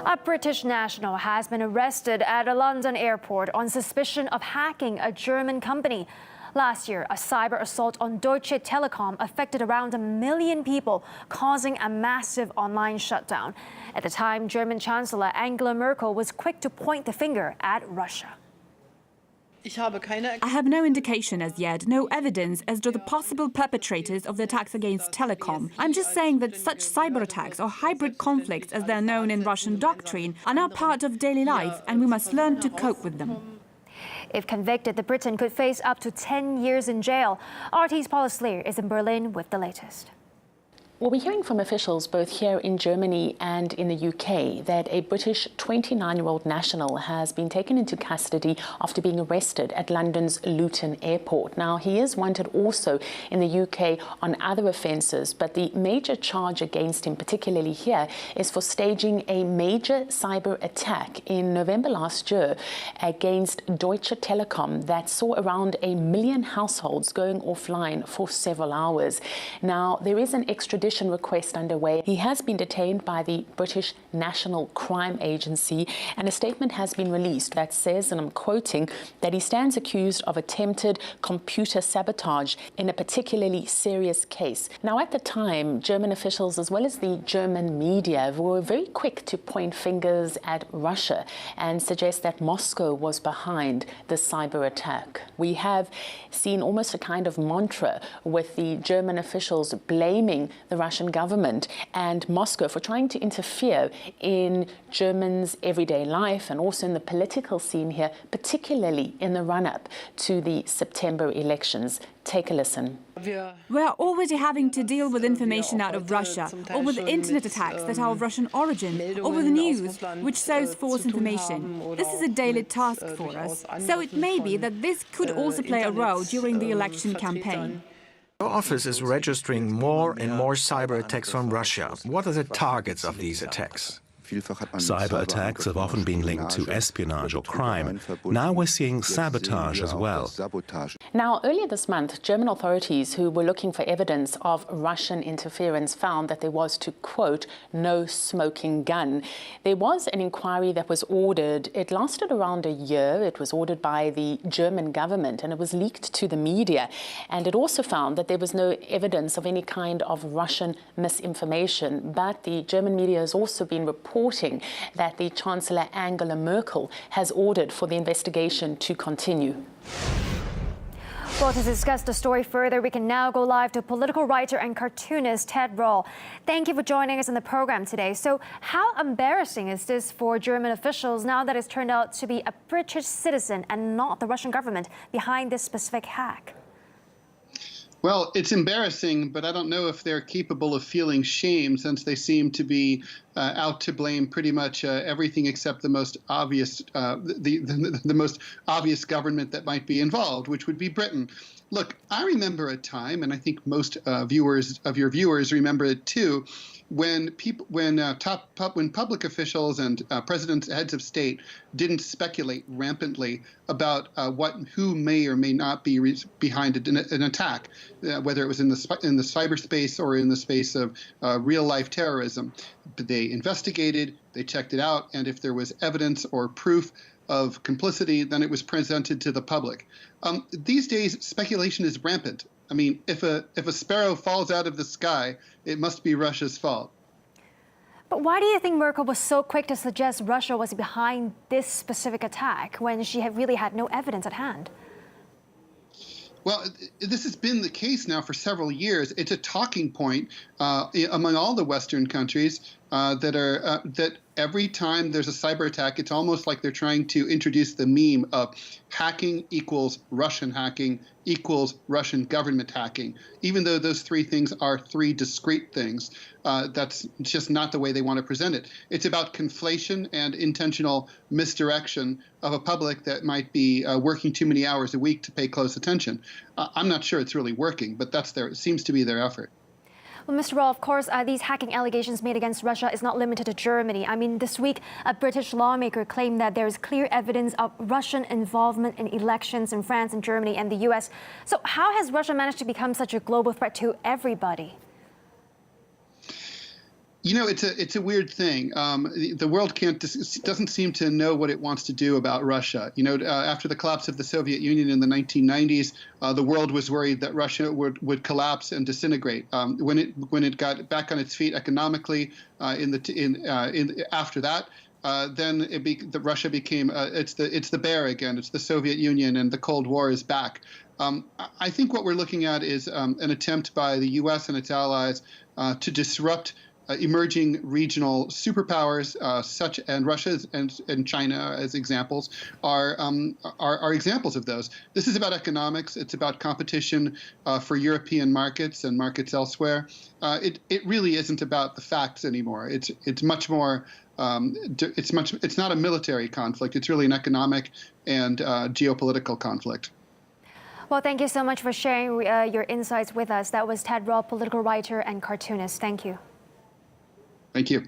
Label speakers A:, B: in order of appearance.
A: A British national has been arrested at a London airport on suspicion of hacking a German company. Last year, a cyber assault on Deutsche Telekom affected around 1 million people, causing a massive online shutdown. At the time, German Chancellor Angela Merkel was quick to point the finger at Russia.
B: I have no indication as yet, no evidence as to the possible perpetrators of the attacks against Telecom. I'm just saying that such cyber attacks or hybrid conflicts, as they're known in Russian doctrine, are now part of daily life, and we must learn to cope with them.
A: If convicted, the Briton could face up to 10 years in jail. RT's Paula Sleer is in Berlin with the latest.
C: Well, we're hearing from officials both here in Germany and in the UK that a British 29-year-old national has been taken into custody after being arrested at London's Luton Airport. Now, he is wanted also in the UK on other offences, but the major charge against him, particularly here, is for staging a major cyber attack in November last year against Deutsche Telekom that saw around 1 million households going offline for several hours. Now, there is an extradition request underway. He has been detained by the British National Crime Agency, and a statement has been released that says, and I'm quoting, that he stands accused of attempted computer sabotage in a particularly serious case. Now, at the time, German officials as well as the German media were very quick to point fingers at Russia and suggest that Moscow was behind the cyber attack. We have seen almost a kind of mantra with the German officials blaming the Russian government and Moscow for trying to interfere in Germans' everyday life and also in the political scene here, particularly in the run-up to the September elections. Take a listen.
B: We're already having to deal with information out of Russia, or with internet attacks that are of Russian origin, or with news which shows false information. This is a daily task for us, so it may be that this could also play a role during the election campaign.
D: Your office is registering more and more cyber attacks from Russia. What are the targets of these attacks?
E: Cyber attacks have often been linked to espionage or crime. Now we're seeing sabotage as well.
C: Now, earlier this month, German authorities who were looking for evidence of Russian interference found that there was, to quote, no smoking gun. There was an inquiry that was ordered. It lasted around a year. It was ordered by the German government and it was leaked to the media. And it also found that there was no evidence of any kind of Russian misinformation. But the German media has also been reporting that the Chancellor Angela Merkel has ordered for the investigation to continue.
A: Well, to discuss the story further, we can now go live to political writer and cartoonist Ted Rall. Thank you for joining us on the program today. So how embarrassing is this for German officials now that it's turned out to be a British citizen and not the Russian government behind this specific hack?
F: Well, it's embarrassing, but I don't know if they're capable of feeling shame, since they seem to be out to blame pretty much everything except the most obvious, the most obvious government that might be involved, which would be Britain. Look, I remember a time, and I think most your viewers remember it too, when public officials and presidents, heads of state didn't speculate rampantly about who may or may not be behind an attack, whether it was in the cyberspace or in the space of real life terrorism. They investigated, they checked it out, and if there was evidence or proof of complicity, then it was presented to the public. These days, speculation is rampant. I mean, if a sparrow falls out of the sky, it must be Russia's fault.
A: But why do you think Merkel was so quick to suggest Russia was behind this specific attack when she really had no evidence at hand?
F: Well, this has been the case now for several years. It's a talking point among all the Western countries that every time there's a cyber attack, it's almost like they're trying to introduce the meme of hacking equals Russian government hacking. Even though those three things are three discrete things, that's just not the way they want to present it. It's about conflation and intentional misdirection of a public that might be working too many hours a week to pay close attention. I'm not sure it's really working, but it seems to be their effort.
A: Well, Mr. Rall, of course, these hacking allegations made against Russia is not limited to Germany. I mean, this week, a British lawmaker claimed that there is clear evidence of Russian involvement in elections in France and Germany and the U.S. So how has Russia managed to become such a global threat to everybody?
F: You know, it's a weird thing. The world doesn't seem to know what it wants to do about Russia. You know, after the collapse of the Soviet Union in the 1990s, the world was worried that Russia would collapse and disintegrate. When it got back on its feet economically, after that. Then Russia became it's the bear again. It's the Soviet Union, and the Cold War is back. I think what we're looking at is an attempt by the U.S. and its allies to disrupt emerging regional superpowers, and Russia and China as examples are examples of those. This is about economics. It's about competition for European markets and markets elsewhere. It really isn't about the facts anymore. It's much more. It's not a military conflict. It's really an economic and geopolitical conflict.
A: Well, thank you so much for sharing your insights with us. That was Ted Robb, political writer and cartoonist. Thank you.
F: Thank you.